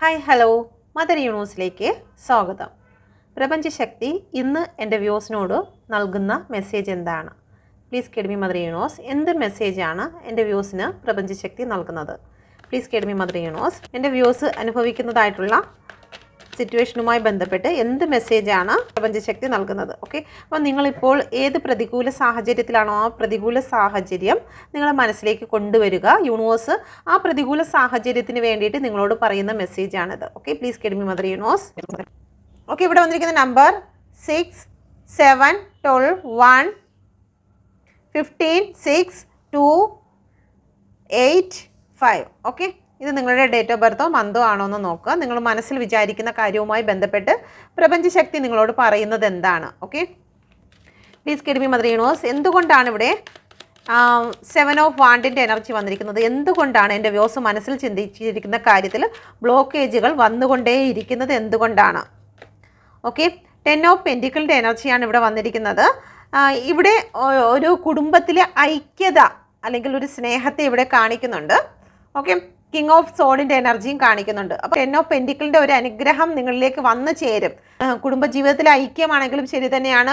Hi hello mother യൂണിവേഴ്സിലേക്ക് സ്വാഗതം. പ്രപഞ്ചശക്തി ഇന്ന് എൻ്റെ വ്യൂസിനോട് നൽകുന്ന മെസ്സേജ് എന്താണ്? Please guide me mother universe. എന്ത് മെസ്സേജാണ് എൻ്റെ വ്യൂസിന് പ്രപഞ്ചശക്തി നൽകുന്നത്? Please guide me mother universe. എൻ്റെ വ്യൂസ് അനുഭവിക്കുന്നതായിട്ടുള്ള സിറ്റുവേഷനുമായി ബന്ധപ്പെട്ട് എന്ത് മെസ്സേജാണ് പ്രപഞ്ചശക്തി നൽകുന്നത്? ഓക്കെ, അപ്പോൾ നിങ്ങളിപ്പോൾ ഏത് പ്രതികൂല സാഹചര്യത്തിലാണോ ആ പ്രതികൂല സാഹചര്യം നിങ്ങളെ മനസ്സിലേക്ക് കൊണ്ടുവരിക. യൂണിവേഴ്സ് ആ പ്രതികൂല സാഹചര്യത്തിന് വേണ്ടിയിട്ട് നിങ്ങളോട് പറയുന്ന മെസ്സേജാണിത്. Okay, please guide me mother universe. Okay, ഇവിടെ വന്നിരിക്കുന്ന നമ്പർ 6, 7, 12, 1, 15, 6, 2, 8, 5. ഓക്കെ, ഇത് നിങ്ങളുടെ ഡേറ്റ് ഓഫ് ബർത്തോ മന്തോ ആണോ എന്ന് നോക്കുക. നിങ്ങൾ മനസ്സിൽ വിചാരിക്കുന്ന കാര്യവുമായി ബന്ധപ്പെട്ട് പ്രപഞ്ചശക്തി നിങ്ങളോട് പറയുന്നത് എന്താണ്? Okay, please guide me mother universe. എന്തുകൊണ്ടാണ് ഇവിടെ 7 ഓഫ് വാണ്ടിൻ്റെ എനർജി വന്നിരിക്കുന്നത്? എന്തുകൊണ്ടാണ് എൻ്റെ വ്യൂസ് മനസ്സിൽ ചിന്തിച്ചിരിക്കുന്ന കാര്യത്തിൽ ബ്ലോക്കേജുകൾ വന്നുകൊണ്ടേയിരിക്കുന്നത്? എന്തുകൊണ്ടാണ്? ഓക്കെ, 10 ഓഫ് പെൻറ്റിക്കിളിൻ്റെ എനർജിയാണ് ഇവിടെ വന്നിരിക്കുന്നത്. ഇവിടെ ഒരു കുടുംബത്തിലെ ഐക്യത അല്ലെങ്കിൽ ഒരു സ്നേഹത്തെ ഇവിടെ കാണിക്കുന്നുണ്ട്. ഓക്കെ, കിങ് ഓഫ് സോഡിൻ്റെ എനർജിയും കാണിക്കുന്നുണ്ട്. അപ്പോൾ 10 ഓഫ് പെൻറ്റിക്കിളിൻ്റെ ഒരു അനുഗ്രഹം നിങ്ങളിലേക്ക് വന്നു ചേരും. കുടുംബജീവിതത്തിലെ ഐക്യമാണെങ്കിലും ശരി തന്നെയാണ്,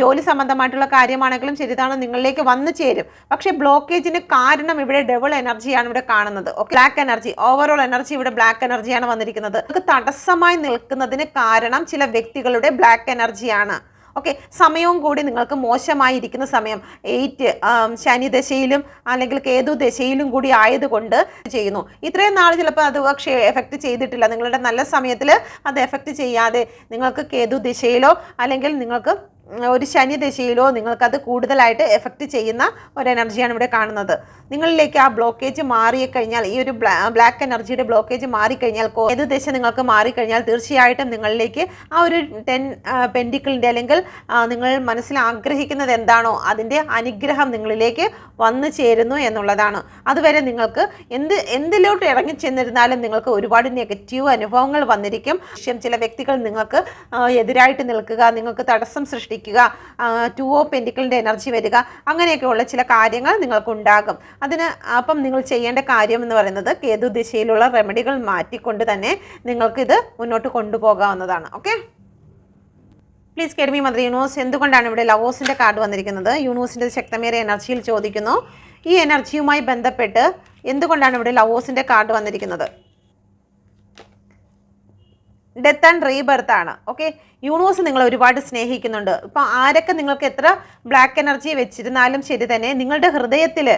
ജോലി സംബന്ധമായിട്ടുള്ള കാര്യമാണെങ്കിലും ശരിതാണ്, നിങ്ങളിലേക്ക് വന്നു ചേരും. പക്ഷേ ബ്ലോക്കേജിന് കാരണം ഇവിടെ ഡബിൾ എനർജിയാണ് ഇവിടെ കാണുന്നത്. Okay, black energy, overall energy ഇവിടെ ബ്ലാക്ക് എനർജിയാണ് വന്നിരിക്കുന്നത്. നിങ്ങൾക്ക് തടസ്സമായി നിൽക്കുന്നതിന് കാരണം ചില വ്യക്തികളുടെ ബ്ലാക്ക് എനർജിയാണ്. ഓക്കെ, സമയവും കൂടി നിങ്ങൾക്ക് മോശമായിരിക്കുന്ന സമയം 8 ശനി ദശയിലും അല്ലെങ്കിൽ കേതു ദശയിലും കൂടി ആയതുകൊണ്ട് ചെയ്യുന്നു. ഇത്രയും നാൾ ചിലപ്പോൾ അത് പക്ഷേ എഫക്റ്റ് ചെയ്തിട്ടില്ല. നിങ്ങളുടെ നല്ല സമയത്തിൽ അത് എഫക്റ്റ് ചെയ്യാതെ നിങ്ങൾക്ക് കേതു ദിശയിലോ അല്ലെങ്കിൽ നിങ്ങൾക്ക് ഒരു ശനി ദശയിലോ നിങ്ങൾക്കത് കൂടുതലായിട്ട് എഫക്റ്റ് ചെയ്യുന്ന ഒരു എനർജിയാണ് ഇവിടെ കാണുന്നത്. നിങ്ങളിലേക്ക് ആ ബ്ലോക്കേജ് മാറിക്കഴിഞ്ഞാൽ, ഈ ഒരു ബ്ലാക്ക് എനർജിയുടെ ബ്ലോക്കേജ് മാറിക്കഴിഞ്ഞാൽ, ഏത് ദശ നിങ്ങൾക്ക് മാറിക്കഴിഞ്ഞാൽ തീർച്ചയായിട്ടും നിങ്ങളിലേക്ക് ആ ഒരു 10 പെൻറ്റിക്കിളിൻ്റെ അല്ലെങ്കിൽ നിങ്ങൾ മനസ്സിൽ ആഗ്രഹിക്കുന്നത് എന്താണോ അതിൻ്റെ അനുഗ്രഹം നിങ്ങളിലേക്ക് വന്നു ചേരുന്നു എന്നുള്ളതാണ്. അതുവരെ നിങ്ങൾക്ക് എന്തിലോട്ട് ഇറങ്ങി ചെന്നിരുന്നാലും നിങ്ങൾക്ക് ഒരുപാട് നെഗറ്റീവ് അനുഭവങ്ങൾ വന്നിരിക്കും. ചില വ്യക്തികൾ നിങ്ങൾക്ക് എതിരായിട്ട് നിൽക്കുക, നിങ്ങൾക്ക് തടസ്സം സൃഷ്ടിക്കുക, 2 ഓഫ് പെൻറ്റിക്കിളിൻ്റെ എനർജി വരിക, അങ്ങനെയൊക്കെയുള്ള ചില കാര്യങ്ങൾ നിങ്ങൾക്കുണ്ടാകും. അപ്പം നിങ്ങൾ ചെയ്യേണ്ട കാര്യം എന്ന് പറയുന്നത് കേതു ദിശയിലുള്ള റെമഡികൾ മാറ്റിക്കൊണ്ട് തന്നെ നിങ്ങൾക്കിത് മുന്നോട്ട് കൊണ്ടുപോകാവുന്നതാണ്. Okay, please guide me mother universe. എന്തുകൊണ്ടാണ് ഇവിടെ ലവേഴ്സിൻ്റെ കാർഡ് വന്നിരിക്കുന്നത്? യൂണിവേഴ്സിൻ്റെ ശക്തമേറിയ എനർജിയിൽ ചോദിക്കുന്നു, ഈ എനർജിയുമായി ബന്ധപ്പെട്ട് എന്തുകൊണ്ടാണ് ഇവിടെ ലവേഴ്സിൻ്റെ കാർഡ് വന്നിരിക്കുന്നത്? ഡെത്ത് ആൻഡ് റീബർത്ത് ആണ്. ഓക്കെ, യൂണിവേഴ്സ് നിങ്ങളെ ഒരുപാട് സ്നേഹിക്കുന്നുണ്ട്. ഇപ്പോൾ ആരൊക്കെ നിങ്ങൾക്ക് എത്ര ബ്ലാക്ക് എനർജി വെച്ചിരുന്നാലും ശരി തന്നെ നിങ്ങളുടെ ഹൃദയത്തിൽ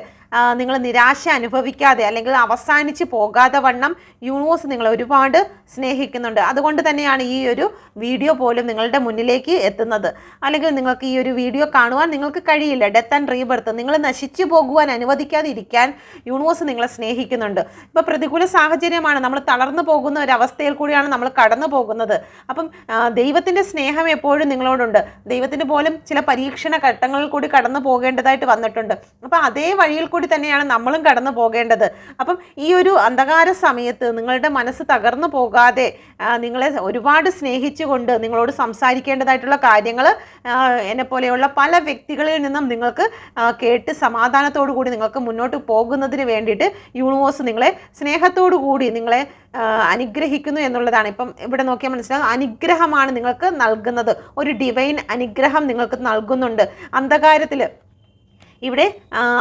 നിങ്ങൾ നിരാശ അനുഭവിക്കാതെ അല്ലെങ്കിൽ അവസാനിച്ച് പോകാതെ വണ്ണം യൂണിവേഴ്സ് നിങ്ങളെ ഒരുപാട് സ്നേഹിക്കുന്നുണ്ട്. അതുകൊണ്ട് തന്നെയാണ് ഈ ഒരു വീഡിയോ പോലും നിങ്ങളുടെ മുന്നിലേക്ക് എത്തുന്നത്. അല്ലെങ്കിൽ നിങ്ങൾക്ക് ഈ ഒരു വീഡിയോ കാണുവാൻ നിങ്ങൾക്ക് കഴിയില്ല. ഡെത്ത് ആൻഡ് റീബർത്ത്, നിങ്ങൾ നശിച്ചു പോകുവാൻ അനുവദിക്കാതെ ഇരിക്കാൻ യൂണിവേഴ്സ് നിങ്ങളെ സ്നേഹിക്കുന്നുണ്ട്. ഇപ്പോൾ പ്രതികൂല സാഹചര്യമാണ്, നമ്മൾ തളർന്നു പോകുന്ന ഒരു അവസ്ഥയിൽ കൂടിയാണ് നമ്മൾ കടന്നു പോകുന്നത്. അപ്പം ദൈവത്തിൻ്റെ സ്നേഹം എപ്പോഴും നിങ്ങളോടുണ്ട്. ദൈവത്തിന് പോലും ചില പരീക്ഷണ ഘട്ടങ്ങളിൽ കൂടി കടന്നു പോകേണ്ടതായിട്ട് വന്നിട്ടുണ്ട്. അപ്പം അതേ വഴിയിൽ കൂടി തന്നെയാണ് നമ്മളും കടന്നു പോകേണ്ടത്. അപ്പം ഈ ഒരു അന്ധകാര സമയത്ത് നിങ്ങളുടെ മനസ്സ് തകർന്നു പോകാതെ നിങ്ങളെ ഒരുപാട് സ്നേഹിച്ചുകൊണ്ട് നിങ്ങളോട് സംസാരിക്കേണ്ടതായിട്ടുള്ള കാര്യങ്ങൾ എന്നെപ്പോലെയുള്ള പല വ്യക്തികളിൽ നിന്നും നിങ്ങൾക്ക് കേട്ട് സമാധാനത്തോടു കൂടി നിങ്ങൾക്ക് മുന്നോട്ട് പോകുന്നതിന് വേണ്ടിയിട്ട് യൂണിവേഴ്സ് നിങ്ങളെ സ്നേഹത്തോടു കൂടി നിങ്ങളെ അനുഗ്രഹിക്കുന്നു എന്നുള്ളതാണ്. ഇപ്പം ഇവിടെ നോക്കിയാൽ മനസ്സിലാകും, അനുഗ്രഹമാണ് നിങ്ങൾക്ക് നൽകുന്നത്. ഒരു ഡിവൈൻ അനുഗ്രഹം നിങ്ങൾക്ക് നൽകുന്നുണ്ട്. അന്ധകാരത്തിൽ ഇവിടെ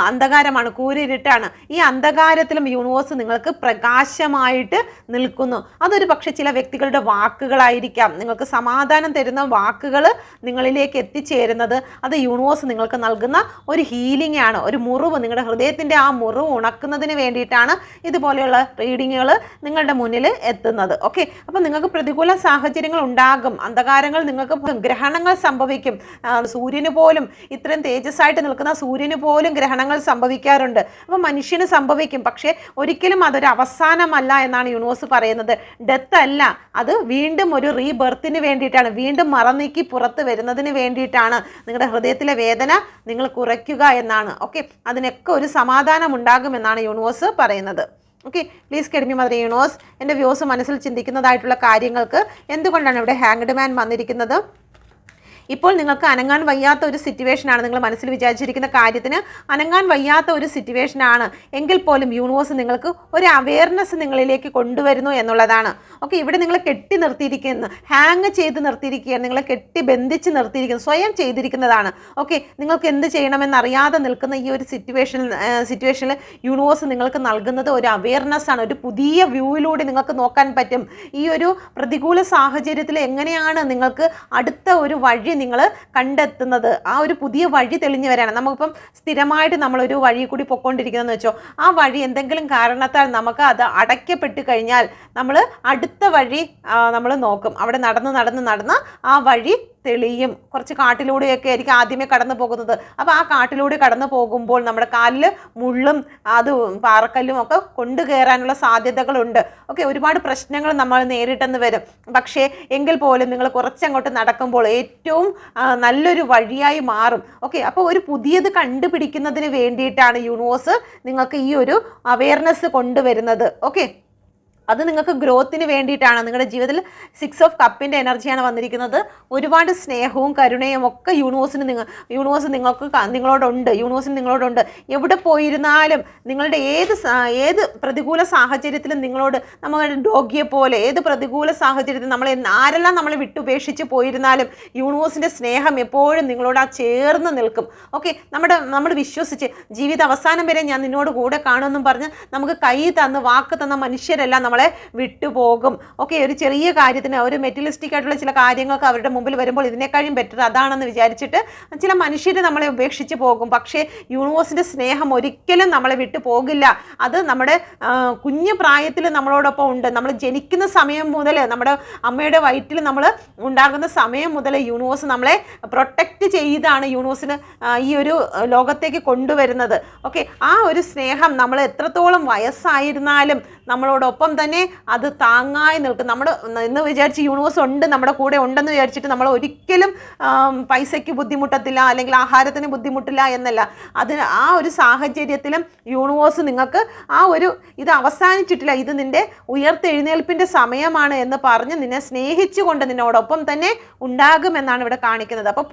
അന്ധകാരമാണ്, കൂരിരുട്ടാണ്. ഈ അന്ധകാരത്തിലും യൂണിവേഴ്സ് നിങ്ങൾക്ക് പ്രകാശമായിട്ട് നിൽക്കുന്നു. അതൊരു പക്ഷേ ചില വ്യക്തികളുടെ വാക്കുകളായിരിക്കാം, നിങ്ങൾക്ക് സമാധാനം തരുന്ന വാക്കുകൾ നിങ്ങളിലേക്ക് എത്തിച്ചേരുന്നത്. അത് യൂണിവേഴ്സ് നിങ്ങൾക്ക് നൽകുന്ന ഒരു ഹീലിംഗ് ആണ്, ഒരു മുറിവ്, നിങ്ങളുടെ ഹൃദയത്തിൻ്റെ ആ മുറിവ് ഉണക്കുന്നതിന് വേണ്ടിയിട്ടാണ് ഇതുപോലെയുള്ള റീഡിങ്ങുകൾ നിങ്ങളുടെ മുന്നിൽ എത്തുന്നത്. ഓക്കെ, അപ്പം നിങ്ങൾക്ക് പ്രതികൂല സാഹചര്യങ്ങൾ ഉണ്ടാകും, അന്ധകാരങ്ങൾ, നിങ്ങൾക്ക് ഗ്രഹണങ്ങൾ സംഭവിക്കും. സൂര്യന് പോലും ഇത്രയും തേജസ്സായിട്ട് നിൽക്കുന്ന സൂര്യൻ പോലും ഗ്രഹണങ്ങൾ സംഭവിക്കാറുണ്ട്. അപ്പോൾ മനുഷ്യന് സംഭവിക്കും, പക്ഷേ ഒരിക്കലും അതൊരു അവസാനമല്ല എന്നാണ് യൂണിവേഴ്സ് പറയുന്നത്. ഡെത്ത് അല്ല, അത് വീണ്ടും ഒരു റീബർത്തിന് വേണ്ടിയിട്ടാണ്, വീണ്ടും മറനീക്കി പുറത്ത് വരുന്നതിന് വേണ്ടിയിട്ടാണ്. നിങ്ങളുടെ ഹൃദയത്തിലെ വേദന നിങ്ങൾ കുറയ്ക്കുക എന്നാണ്. ഓക്കെ, അതിനൊക്കെ ഒരു സമാധാനം ഉണ്ടാകുമെന്നാണ് യൂണിവേഴ്സ് പറയുന്നത്. Okay, please guide me mother universe. എൻ്റെ വ്യൂസ് മനസ്സിൽ ചിന്തിക്കുന്നതായിട്ടുള്ള കാര്യങ്ങൾക്ക് എന്തുകൊണ്ടാണ് ഇവിടെ ഹാങ്ഡ് മാൻ വന്നിരിക്കുന്നത്? ഇപ്പോൾ നിങ്ങൾക്ക് അനങ്ങാൻ വയ്യാത്ത ഒരു സിറ്റുവേഷനാണ്, നിങ്ങൾ മനസ്സിൽ വിചാരിച്ചിരിക്കുന്ന കാര്യത്തിന് അനങ്ങാൻ വയ്യാത്ത ഒരു സിറ്റുവേഷനാണ് എങ്കിൽ പോലും യൂണിവേഴ്സ് നിങ്ങൾക്ക് ഒരു അവെയർനെസ് നിങ്ങളിലേക്ക് കൊണ്ടുവരുന്നു എന്നുള്ളതാണ്. ഓക്കെ, ഇവിടെ നിങ്ങൾ കെട്ടി നിർത്തിയിരിക്കുന്നു, ഹാങ് ചെയ്ത് നിർത്തിയിരിക്കുകയാണ്, നിങ്ങളെ കെട്ടി ബന്ധിച്ച് നിർത്തിയിരിക്കുന്നു, സ്വയം ചെയ്തിരിക്കുന്നതാണ്. ഓക്കെ, നിങ്ങൾക്ക് എന്ത് ചെയ്യണമെന്നറിയാതെ നിൽക്കുന്ന ഈ ഒരു സിറ്റുവേഷനിൽ യൂണിവേഴ്സ് നിങ്ങൾക്ക് നൽകുന്നത് ഒരു അവെയർനെസ് ആണ്. ഒരു പുതിയ വ്യൂവിലൂടെ നിങ്ങൾക്ക് നോക്കാൻ പറ്റും. ഈ ഒരു പ്രതികൂല സാഹചര്യത്തിൽ എങ്ങനെയാണ് നിങ്ങൾക്ക് അടുത്ത ഒരു വഴി നിങ്ങൾ കണ്ടെത്തുന്നത്, ആ ഒരു പുതിയ വഴി തെളിഞ്ഞു വരാണ്. നമുക്കിപ്പം സ്ഥിരമായിട്ട് നമ്മളൊരു വഴി കൂടി പൊയ്ക്കൊണ്ടിരിക്കുന്നതെന്ന് വെച്ചോ, ആ വഴി എന്തെങ്കിലും കാരണത്താൽ നമുക്ക് അത് അടയ്ക്കപ്പെട്ട് കഴിഞ്ഞാൽ നമ്മൾ അടുത്ത വഴി നമ്മൾ നോക്കും. അവിടെ നടന്ന് ആ വഴി തെളിയും. കുറച്ച് കാട്ടിലൂടെയൊക്കെ ആയിരിക്കും ആദ്യമേ കടന്നു പോകുന്നത്. അപ്പോൾ ആ കാട്ടിലൂടെ കടന്നു പോകുമ്പോൾ നമ്മുടെ കാലിൽ മുള്ളും അത് പാറക്കല്ലും ഒക്കെ കൊണ്ടു കയറാനുള്ള സാധ്യതകളുണ്ട്. ഓക്കെ, ഒരുപാട് പ്രശ്നങ്ങൾ നമ്മൾ നേരിട്ടെന്ന് വരും. പക്ഷേ എങ്കിൽ പോലും നിങ്ങൾ കുറച്ചങ്ങോട്ട് നടക്കുമ്പോൾ ഏറ്റവും നല്ലൊരു വഴിയായി മാറും. ഓക്കെ, അപ്പോൾ ഒരു പുതിയത് കണ്ടുപിടിക്കുന്നതിന് വേണ്ടിയിട്ടാണ് യൂണിവേഴ്സ് നിങ്ങൾക്ക് ഈ ഒരു അവെയർനെസ് കൊണ്ടുവരുന്നത്. ഓക്കെ, അത് നിങ്ങൾക്ക് ഗ്രോത്തിന് വേണ്ടിയിട്ടാണ്. നിങ്ങളുടെ ജീവിതത്തിൽ 6 ഓഫ് കപ്പിൻ്റെ എനർജിയാണ് വന്നിരിക്കുന്നത്. ഒരുപാട് സ്നേഹവും കരുണയും ഒക്കെ യൂണിവേഴ്സിന് നിങ്ങളോടുണ്ട്. എവിടെ പോയിരുന്നാലും നിങ്ങളുടെ ഏത് പ്രതികൂല സാഹചര്യത്തിലും നിങ്ങളോട്, നമ്മുടെ ഡോഗിയെ പോലെ ഏത് പ്രതികൂല സാഹചര്യത്തിൽ ആരെല്ലാം നമ്മളെ വിട്ടുപേക്ഷിച്ച് പോയിരുന്നാലും യൂണിവേഴ്സിൻ്റെ സ്നേഹം എപ്പോഴും നിങ്ങളോട് ചേർന്ന് നിൽക്കും. ഓക്കെ, നമ്മൾ വിശ്വസിച്ച് ജീവിത അവസാനം വരെ ഞാൻ നിന്നോട് കൂടെ കാണുമെന്നും പറഞ്ഞ് നമുക്ക് കൈ തന്ന് വാക്ക് തന്ന മനുഷ്യരെല്ലാം നമ്മളെ വിട്ടുപോകും. ഓക്കെ, ഒരു ചെറിയ കാര്യത്തിന്, ഒരു മെറ്റീരിയലിസ്റ്റിക് ആയിട്ടുള്ള ചില കാര്യങ്ങൾക്ക് അവരുടെ മുമ്പിൽ വരുമ്പോൾ ഇതിനേക്കാളും ബെറ്റർ അതാണെന്ന് വിചാരിച്ചിട്ട് ചില മനുഷ്യർ നമ്മളെ ഉപേക്ഷിച്ച് പോകും. പക്ഷേ യൂണിവേഴ്സിൻ്റെ സ്നേഹം ഒരിക്കലും നമ്മളെ വിട്ടു പോകില്ല. അത് നമ്മുടെ കുഞ്ഞു പ്രായത്തിൽ നമ്മളോടൊപ്പം ഉണ്ട്. നമ്മൾ ജനിക്കുന്ന സമയം മുതൽ, നമ്മുടെ അമ്മയുടെ വയറ്റിൽ നമ്മൾ ഉണ്ടാകുന്ന സമയം മുതൽ യൂണിവേഴ്സ് നമ്മളെ പ്രൊട്ടക്റ്റ് ചെയ്താണ് യൂണിവേഴ്സിന് ഈ ഒരു ലോകത്തേക്ക് കൊണ്ടുവരുന്നത്. ഓക്കെ, ആ ഒരു സ്നേഹം നമ്മൾ എത്രത്തോളം വയസ്സായിരുന്നാലും നമ്മളോടൊപ്പം തന്നെ അത് താങ്ങായി നിൽക്കും. എന്ന് വിചാരിച്ച് യൂണിവേഴ്സ് ഉണ്ട്, നമ്മുടെ കൂടെ ഉണ്ടെന്ന് വിചാരിച്ചിട്ട് നമ്മൾ ഒരിക്കലും പൈസയ്ക്ക് ബുദ്ധിമുട്ടത്തില്ല, അല്ലെങ്കിൽ ആഹാരത്തിന് ബുദ്ധിമുട്ടില്ല എന്നല്ല. ആ ഒരു സാഹചര്യത്തിലും യൂണിവേഴ്സ് നിങ്ങൾക്ക് ഇത് അവസാനിച്ചിട്ടില്ല, ഇത് നിന്റെ ഉയർത്തെഴുന്നേൽപ്പിൻ്റെ സമയമാണ് എന്ന് പറഞ്ഞ് നിന്നെ സ്നേഹിച്ചുകൊണ്ട് നിന്നോടൊപ്പം തന്നെ ഉണ്ടാകുമെന്നാണ് ഇവിടെ കാണിക്കുന്നത്. അപ്പോൾ